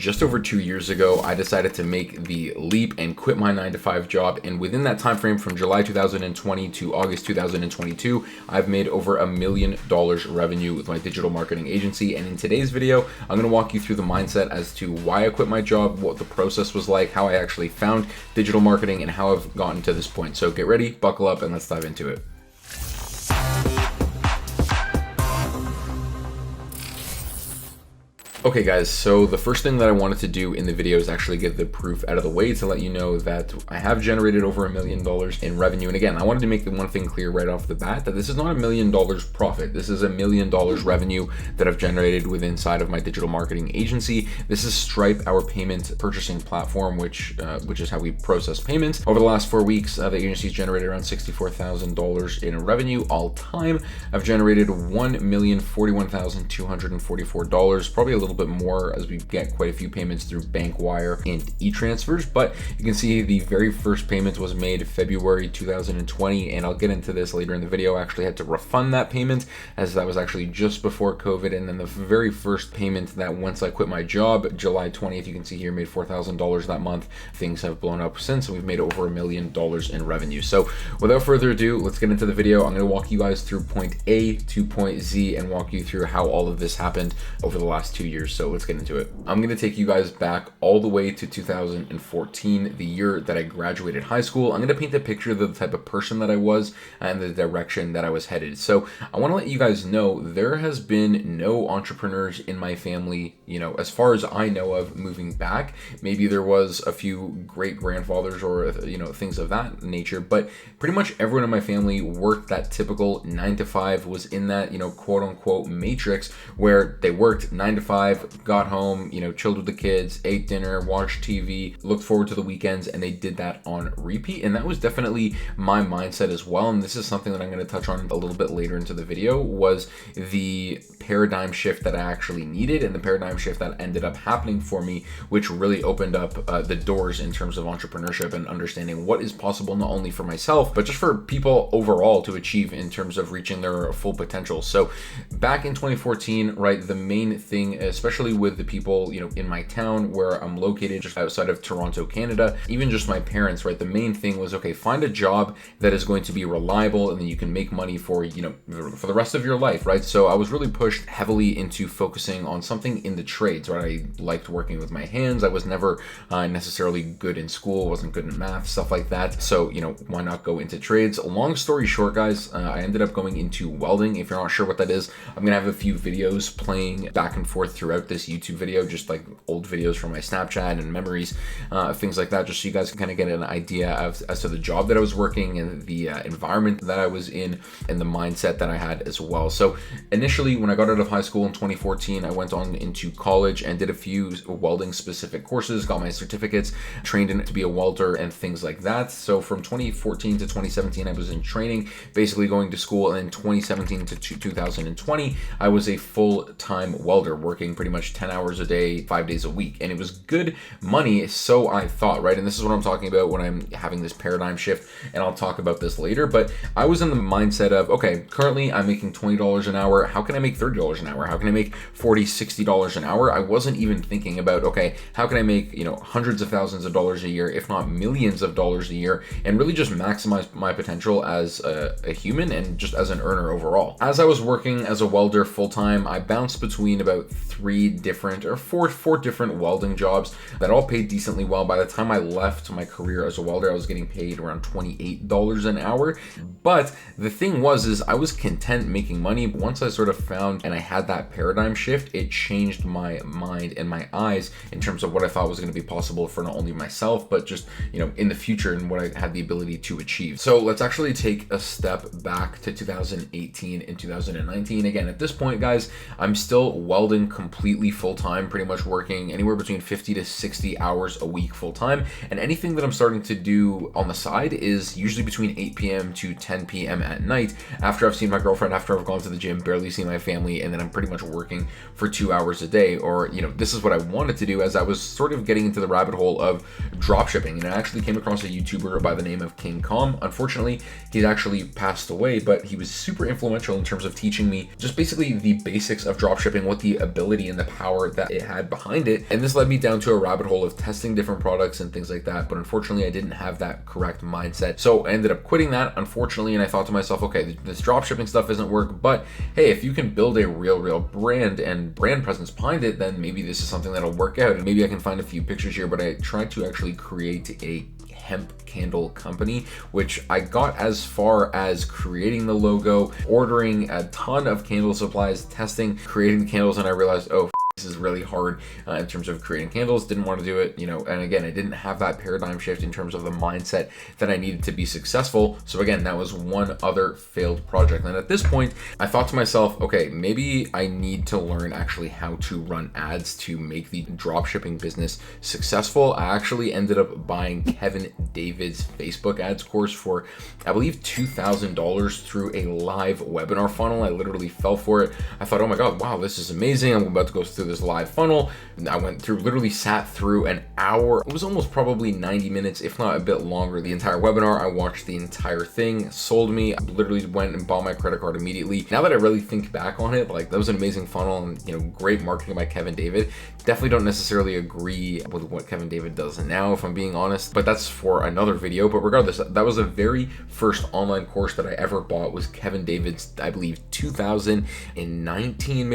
just over 2 years ago, I decided to make the leap and quit my 9-to-5 job. And within that time frame from July 2020 to August 2022, I've made over $1 million revenue with my digital marketing agency. And in today's video, I'm going to walk you through the mindset as to why I quit my job, what the process was like, how I actually found digital marketing, and how I've gotten to this point. So get ready, buckle up, and let's dive into it. Okay guys, so the first thing that I wanted to do in the video is actually get the proof out of the way to let you know that I have generated over $1 million in revenue. And again, I wanted to make the one thing clear right off the bat, that this is not $1 million profit. This is $1 million revenue that I've generated within inside of my digital marketing agency. This is Stripe, our payment purchasing platform, which is how we process payments. Over the last 4 weeks, the agency's generated around $64,000 in revenue all time. I've generated $1,041,244, probably a little bit more as we get quite a few payments through bank wire and e-transfers, but you can see the very first payment was made February 2020, and I'll get into this later in the video. I actually had to refund that payment as that was actually just before COVID. And then the very first payment that once I quit my job, July 20th, you can see here, made $4,000 that month. Things have blown up since, and we've made over $1 million in revenue. So without further ado, let's get into the video. I'm going to walk you guys through point A to point Z and walk you through how all of this happened over the last 2 years. So let's get into it. I'm going to take you guys back all the way to 2014, the year that I graduated high school. I'm going to paint a picture of the type of person that I was and the direction that I was headed. So I want to let you guys know there has been no entrepreneurs in my family, as far as I know of, moving back. Maybe there was a few great grandfathers or, things of that nature, but pretty much everyone in my family worked that typical 9-to-5, was in that, quote unquote matrix where they worked 9 to 5, got home, chilled with the kids, ate dinner, watched TV, looked forward to the weekends, and they did that on repeat. And that was definitely my mindset as well. And this is something that I'm going to touch on a little bit later into the video, was the paradigm shift that I actually needed, and the paradigm shift that ended up happening for me, which really opened up the doors in terms of entrepreneurship and understanding what is possible, not only for myself, but just for people overall to achieve in terms of reaching their full potential. So back in 2014, right, the main thing, especially with the people, in my town where I'm located just outside of Toronto, Canada, even just my parents, right, the main thing was, okay, find a job that is going to be reliable and then you can make money for, for the rest of your life, right? So I was really pushed heavily into focusing on something in the trades, right? I liked working with my hands. I was never necessarily good in school, wasn't good in math, stuff like that. So, why not go into trades? Long story short, guys, I ended up going into welding. If you're not sure what that is, I'm gonna have a few videos playing back and forth throughout this YouTube video, just like old videos from my Snapchat and memories, things like that, just so you guys can kind of get an idea as to the job that I was working and the environment that I was in and the mindset that I had as well. So initially, when I got out of high school in 2014, I went on into college and did a few welding specific courses, got my certificates, trained in to be a welder and things like that. So from 2014 to 2017, I was in training, basically going to school, and in 2017 to 2020, I was a full-time welder, working pretty much 10 hours a day, 5 days a week. And it was good money, so I thought, right? And this is what I'm talking about when I'm having this paradigm shift, and I'll talk about this later. But I was in the mindset of, okay, currently I'm making $20 an hour. How can I make $30 an hour? How can I make $40, $60 an hour? I wasn't even thinking about, okay, how can I make, hundreds of thousands of dollars a year, if not millions of dollars a year, and really just maximize my potential as a human and just as an earner overall. As I was working as a welder full-time, I bounced between about four different welding jobs that all paid decently well. By the time I left my career as a welder, I was getting paid around $28 an hour. But the thing was I was content making money. But once I sort of found and I had that paradigm shift, it changed my mind and my eyes in terms of what I thought was going to be possible for not only myself, but just, in the future and what I had the ability to achieve. So let's actually take a step back to 2018 and 2019. Again, at this point, guys, I'm still welding completely full-time, pretty much working anywhere between 50 to 60 hours a week full-time. And anything that I'm starting to do on the side is usually between 8 p.m. to 10 p.m. at night, after I've seen my girlfriend, after I've gone to the gym, barely seen my family, and then I'm pretty much working for 2 hours a day. Or, this is what I wanted to do as I was sort of getting into the rabbit hole of drop shipping. And I actually came across a YouTuber by the name of King Kong. Unfortunately, he's actually passed away, but he was super influential in terms of teaching me just basically the basics of drop shipping, what the ability creativity and the power that it had behind it. And this led me down to a rabbit hole of testing different products and things like that. But unfortunately, I didn't have that correct mindset. So I ended up quitting that, unfortunately. And I thought to myself, okay, this drop shipping stuff isn't work, but hey, if you can build a real brand and brand presence behind it, then maybe this is something that'll work out. And maybe I can find a few pictures here, but I tried to actually create a hemp candle company, which I got as far as creating the logo, ordering a ton of candle supplies, testing, creating the candles, and I realized, oh, this is really hard in terms of creating candles. Didn't want to do it, and again, I didn't have that paradigm shift in terms of the mindset that I needed to be successful. So again, that was one other failed project. And at this point, I thought to myself, okay, maybe I need to learn actually how to run ads to make the drop shipping business successful. I actually ended up buying Kevin David's Facebook ads course for, I believe, $2,000 through a live webinar funnel. I literally fell for it. I thought, oh my God, wow, this is amazing. I'm about to go through this live funnel. I went through, literally sat through an hour. It was almost probably 90 minutes, if not a bit longer. The entire webinar, I watched the entire thing, sold me. I literally went and bought my credit card immediately. Now that I really think back on it, like that was an amazing funnel and great marketing by Kevin David. Definitely don't necessarily agree with what Kevin David does now, if I'm being honest, but that's for another video. But regardless, that was the very first online course that I ever bought, was Kevin David's, I believe 2019,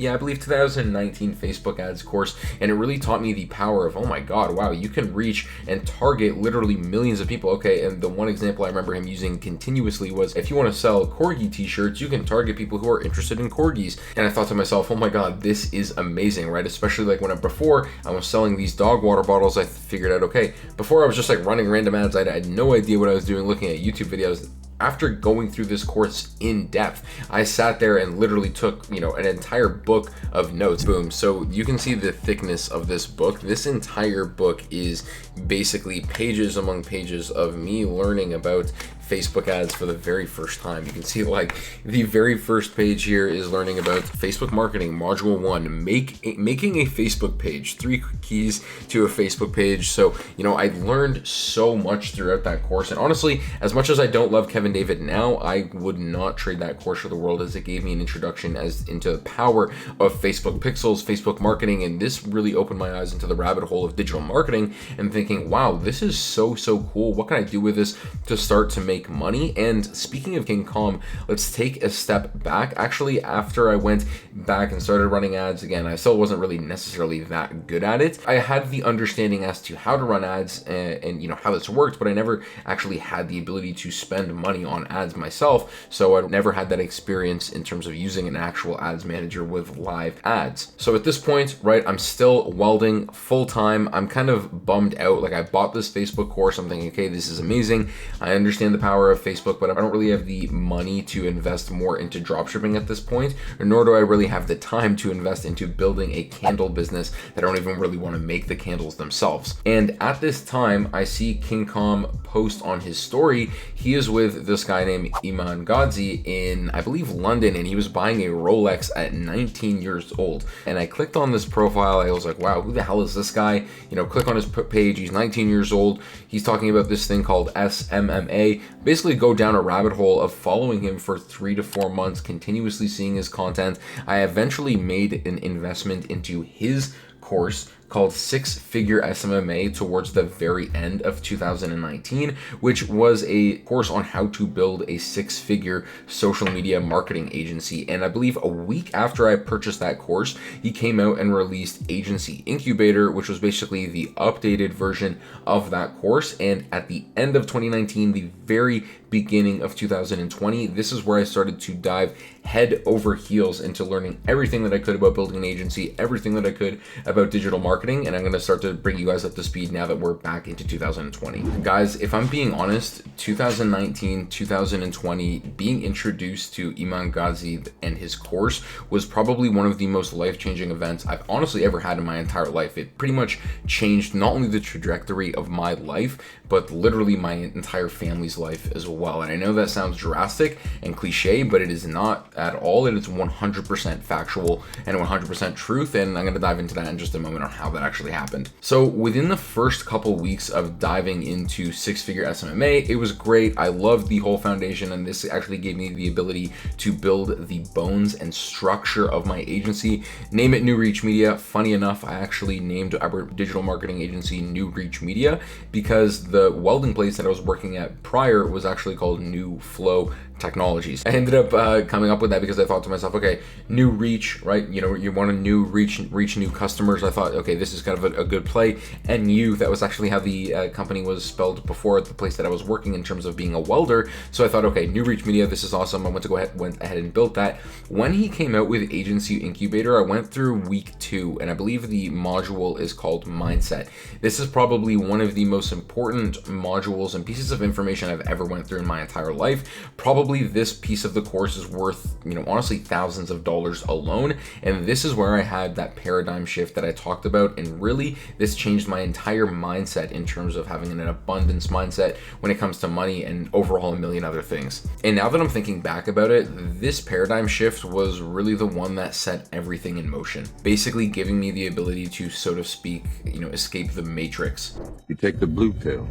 I believe 2019 Facebook ads course. And it really taught me the power of, oh my God, wow, you can reach and target literally millions of people. Okay, and the one example I remember him using continuously was, if you want to sell corgi t-shirts, you can target people who are interested in corgis. And I thought to myself, oh my God, this is amazing, right? Especially like when before I was selling these dog water bottles, I figured out, okay, before I was just like running random ads. I had no idea what I was doing, looking at YouTube videos. After going through this course in depth, I sat there and literally took, an entire book of notes. Boom. So you can see the thickness of this book. This entire book is basically pages among pages of me learning about Facebook ads for the very first time. You can see like the very first page here is learning about Facebook marketing, module 1, making a Facebook page, 3 keys to a Facebook page. So, I learned so much throughout that course. And honestly, as much as I don't love Kevin David now, I would not trade that course for the world, as it gave me an introduction into the power of Facebook pixels, Facebook marketing. And this really opened my eyes into the rabbit hole of digital marketing and thinking, wow, this is so cool. What can I do with this to start to make money? And speaking of King Kong, let's take a step back. Actually, after I went back and started running ads again, I still wasn't really necessarily that good at it. I had the understanding as to how to run ads and how this worked, but I never actually had the ability to spend money on ads myself. So I never had that experience in terms of using an actual ads manager with live ads. So at this point, right, I'm still welding full time. I'm kind of bummed out. Like, I bought this Facebook course. I'm thinking, okay, this is amazing. I understand the power of Facebook, but I don't really have the money to invest more into dropshipping at this point, nor do I really have the time to invest into building a candle business that I don't even really want to make the candles themselves. And at this time, I see King Kong post on his story. He is with this guy named Iman Ghazi in, I believe, London, and he was buying a Rolex at 19 years old. And I clicked on this profile. I was like, wow, who the hell is this guy? Click on his page. He's 19 years old. He's talking about this thing called SMMA. Basically go down a rabbit hole of following him for 3 to 4 months, continuously seeing his content. I eventually made an investment into his course called 6-Figure SMMA towards the very end of 2019, which was a course on how to build a 6-figure social media marketing agency. And I believe a week after I purchased that course, he came out and released Agency Incubator, which was basically the updated version of that course. And at the end of 2019, the very beginning of 2020, this is where I started to dive head over heels into learning everything that I could about building an agency, everything that I could about digital marketing, and I'm going to start to bring you guys up to speed now that we're back into 2020. Guys, if I'm being honest, 2019, 2020, being introduced to Iman Ghazi and his course was probably one of the most life-changing events I've honestly ever had in my entire life. It pretty much changed not only the trajectory of my life, but literally my entire family's life as well. And I know that sounds drastic and cliche, but it is not at all. It is 100% factual and 100% truth. And I'm going to dive into that in just a moment on how that actually happened. So within the first couple weeks of diving into six-figure SMMA, it was great. I loved the whole foundation, and this actually gave me the ability to build the bones and structure of my agency. Name it New Reach Media. Funny enough, I actually named our digital marketing agency New Reach Media because the welding place that I was working at prior was actually called New Flow Technologies. I ended up coming up with that because I thought to myself, okay, new reach, right? You know, you want to reach new customers. I thought, okay, this is kind of a good play. And that was actually how the company was spelled before at the place that I was working in terms of being a welder. So I thought, okay, New Reach Media, this is awesome. I went ahead and built that. When he came out with Agency Incubator, I went through week 2, and I believe the module is called Mindset. This is probably one of the most important modules and pieces of information I've ever went through in my entire life. Probably this piece of the course is worth, honestly, thousands of dollars alone. And this is where I had that paradigm shift that I talked about. And really, this changed my entire mindset in terms of having an abundance mindset when it comes to money and overall a million other things. And now that I'm thinking back about it, this paradigm shift was really the one that set everything in motion, basically giving me the ability to, so to speak, escape the matrix. You take the blue pill,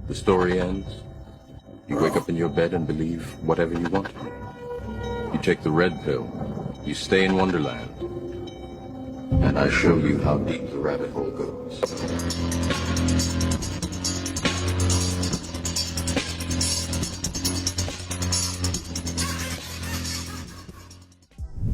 the story ends. You wake up in your bed and believe whatever you want. You take the red pill, you stay in Wonderland, and I show you how deep the rabbit hole goes.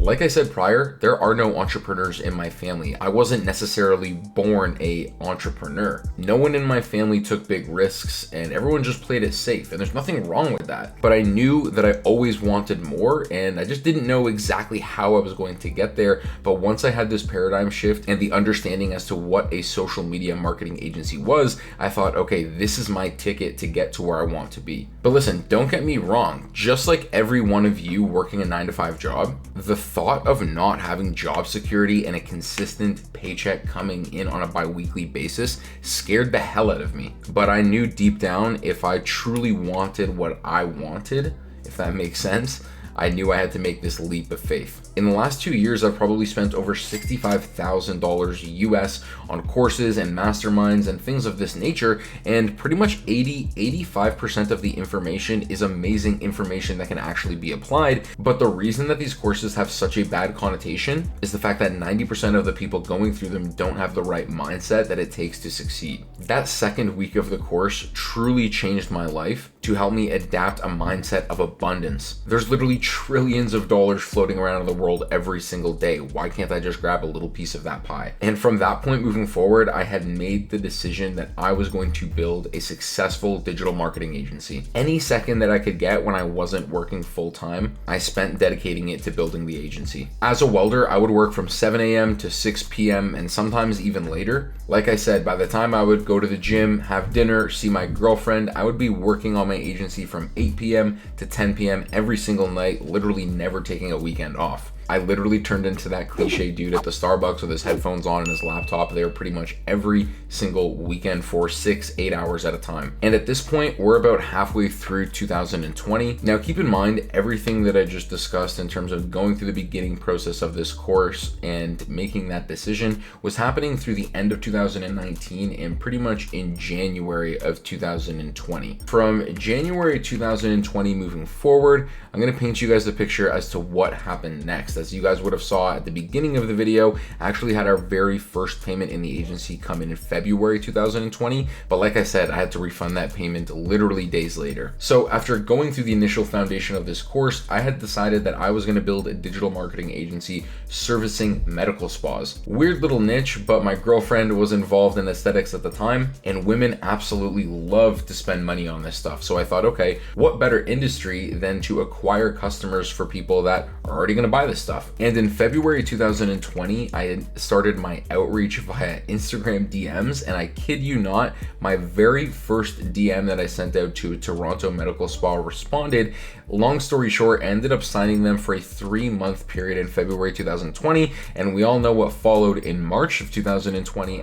Like I said prior, there are no entrepreneurs in my family. I wasn't necessarily born an entrepreneur. No one in my family took big risks, and everyone just played it safe, and there's nothing wrong with that. But I knew that I always wanted more, and I just didn't know exactly how I was going to get there. But once I had this paradigm shift and the understanding as to what a social media marketing agency was, I thought, okay, this is my ticket to get to where I want to be. But listen, don't get me wrong. Just like every one of you working a 9-to-5 job, the thought of not having job security and a consistent paycheck coming in on a bi-weekly basis scared the hell out of me. But I knew deep down, if I truly wanted what I wanted, if that makes sense, I knew I had to make this leap of faith. In the last 2 years, I've probably spent over $65,000 US on courses and masterminds and things of this nature, and pretty much 85% of the information is amazing information that can actually be applied. But the reason that these courses have such a bad connotation is the fact that 90% of the people going through them don't have the right mindset that it takes to succeed. That second week of the course truly changed my life to help me adapt a mindset of abundance. There's literally trillions of dollars floating around in the world every single day. Why can't I just grab a little piece of that pie? And from that point moving forward, I had made the decision that I was going to build a successful digital marketing agency. Any second that I could get when I wasn't working full time, I spent dedicating it to building the agency. As a welder, I would work from 7 a.m. to 6 p.m. and sometimes even later. Like I said, by the time I would go to the gym, have dinner, see my girlfriend, I would be working on my agency from 8 p.m. to 10 p.m. every single night, literally never taking a weekend off. I literally turned into that cliche dude at the Starbucks with his headphones on and his laptop there pretty much every single weekend for 6-8 hours at a time. And at this point, we're about halfway through 2020. Now, keep in mind, everything that I just discussed in terms of going through the beginning process of this course and making that decision was happening through the end of 2019 and pretty much in January of 2020. From January 2020 moving forward, I'm going to paint you guys a picture as to what happened next. As you guys would have saw at the beginning of the video, I actually had our very first payment in the agency come in February 2020. But like I said, I had to refund that payment literally days later. So after going through the initial foundation of this course, I had decided that I was going to build a digital marketing agency servicing medical spas. Weird little niche, but my girlfriend was involved in aesthetics at the time, and women absolutely love to spend money on this stuff. So I thought, okay, what better industry than to acquire customers for people that are already going to buy this stuff? And in February 2020, I had started my outreach via Instagram DMs, and I kid you not, my very first DM that I sent out to a Toronto medical spa responded. Long story short, I ended up signing them for a 3-month period in February 2020, and we all know what followed in March of 2020.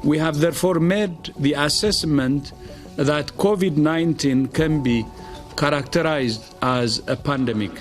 We have therefore made the assessment that COVID-19 can be characterized as a pandemic.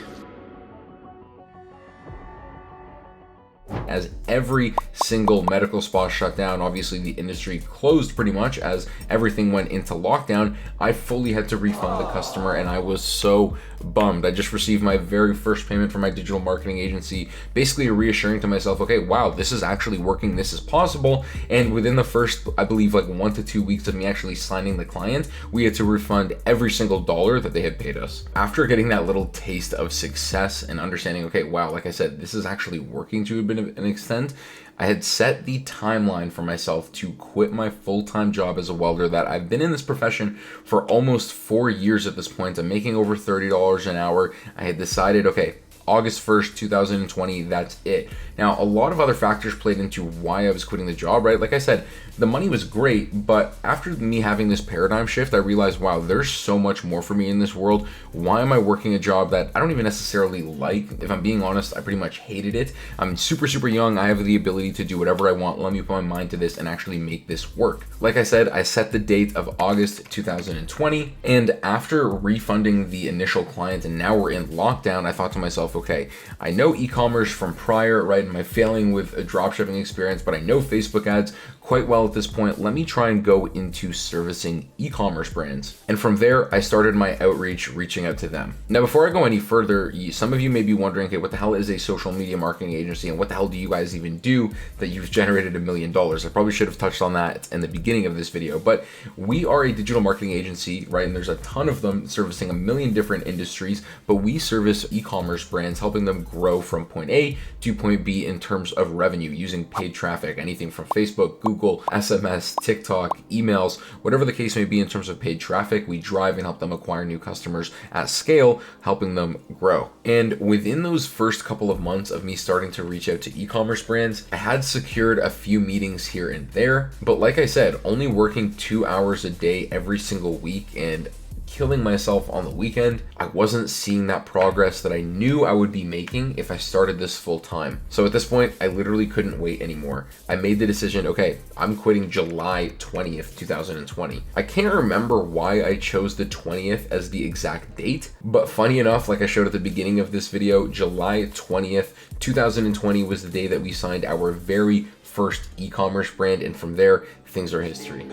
As every single medical spa shut down, obviously the industry closed pretty much as everything went into lockdown, I fully had to refund the customer, and I was so bummed. I just received my very first payment from my digital marketing agency, basically reassuring to myself, okay, wow, this is actually working, this is possible. And within the first, I believe, like 1 to 2 weeks of me actually signing the client, we had to refund every single dollar that they had paid us. After getting that little taste of success and understanding, okay, wow, like I said, this is actually working to a bit of an extent, I had set the timeline for myself to quit my full-time job as a welder that I've been in this profession for almost 4 years at this point. I'm making over $30 an hour. I had decided, okay, August 1st, 2020, that's it. Now, a lot of other factors played into why I was quitting the job, right? Like I said, the money was great, but after me having this paradigm shift, I realized, wow, there's so much more for me in this world. Why am I working a job that I don't even necessarily like? If I'm being honest, I pretty much hated it. I'm super young. I have the ability to do whatever I want. Let me put my mind to this and actually make this work. Like I said, I set the date of August 2020, and after refunding the initial client and now we're in lockdown, I thought to myself, okay, I know e-commerce from prior, right, and my failing with a dropshipping experience, but I know Facebook ads quite well at this point. Let me try and go into servicing e-commerce brands. And from there, I started my outreach, reaching out to them. Now, before I go any further, some of you may be wondering, okay, what the hell is a social media marketing agency, and what the hell do you guys even do that you've generated $1 million? I probably should have touched on that in the beginning of this video, but we are a digital marketing agency, right? And there's a ton of them servicing 1 million different industries, but we service e-commerce brands, helping them grow from point A to point B in terms of revenue using paid traffic, anything from Facebook, Google, SMS, TikTok, emails, whatever the case may be in terms of paid traffic. We drive and help them acquire new customers at scale, helping them grow. And within those first couple of months of me starting to reach out to e-commerce brands, I had secured a few meetings here and there, but like I said, only working 2 hours a day every single week and killing myself on the weekend, I wasn't seeing that progress that I knew I would be making if I started this full time. So at this point, I literally couldn't wait anymore. I made the decision, okay, I'm quitting July 20th, 2020. I can't remember why I chose the 20th as the exact date, but funny enough, like I showed at the beginning of this video, July 20th, 2020 was the day that we signed our very first e-commerce brand, and from there, things are history.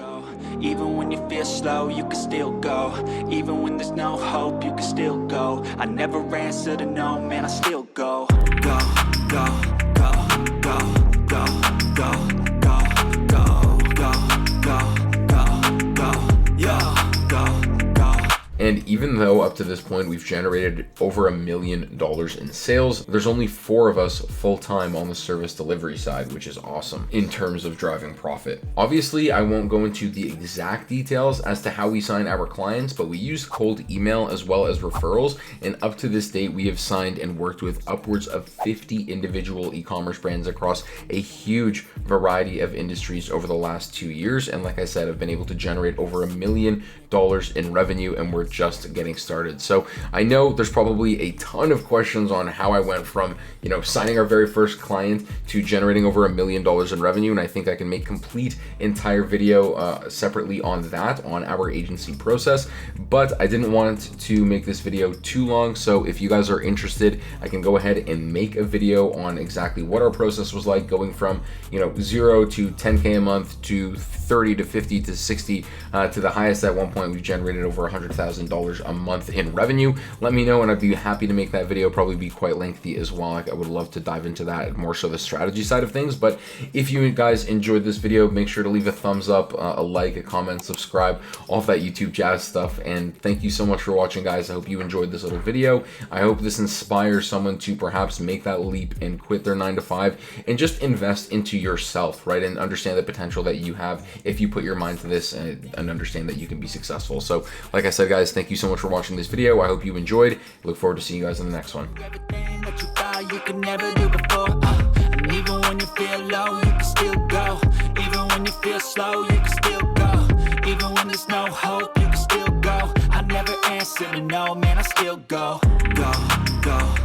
Even when you feel slow, you can still go. Even when there's no hope, you can still go. I never answer to no, man, I still go. Go, go, go, go, go, go, go, go, go, go, go, go, yeah, go. And even though up to this point we've generated over $1 million in sales, there's only 4 of us full-time on the service delivery side, which is awesome in terms of driving profit. Obviously, I won't go into the exact details as to how we sign our clients, but we use cold email as well as referrals. And up to this date, we have signed and worked with upwards of 50 individual e-commerce brands across a huge variety of industries over the last 2 years. And like I said, I've been able to generate over $1 million in revenue, and we're just getting started. So I know there's probably a ton of questions on how I went from, signing our very first client to generating over $1 million in revenue. And I think I can make complete entire video separately on that, on our agency process, but I didn't want to make this video too long. So if you guys are interested, I can go ahead and make a video on exactly what our process was like going from, 0 to 10K a month to 30 to 50 to 60 to the highest at one point we've generated over $100,000 a month in revenue. Let me know and I'd be happy to make that video. Probably be quite lengthy as well. I would love to dive into that, more so the strategy side of things. But if you guys enjoyed this video, make sure to leave a thumbs up, a like, a comment, subscribe, all of that YouTube jazz stuff. And thank you so much for watching, guys. I hope you enjoyed this little video. I hope this inspires someone to perhaps make that leap and quit their 9-to-5 and just invest into yourself, right? And understand the potential that you have if you put your mind to this and understand that you can be successful. So like I said, guys, thank you so much for watching this video. I hope you enjoyed. Look forward to seeing you guys in the next one. Everything that you thought you could never do before, and even when you feel low, you can still go. Even when you feel slow, you can still go. Even when there's no hope, you can still go. I never answer to no, man, I still go. Go, go.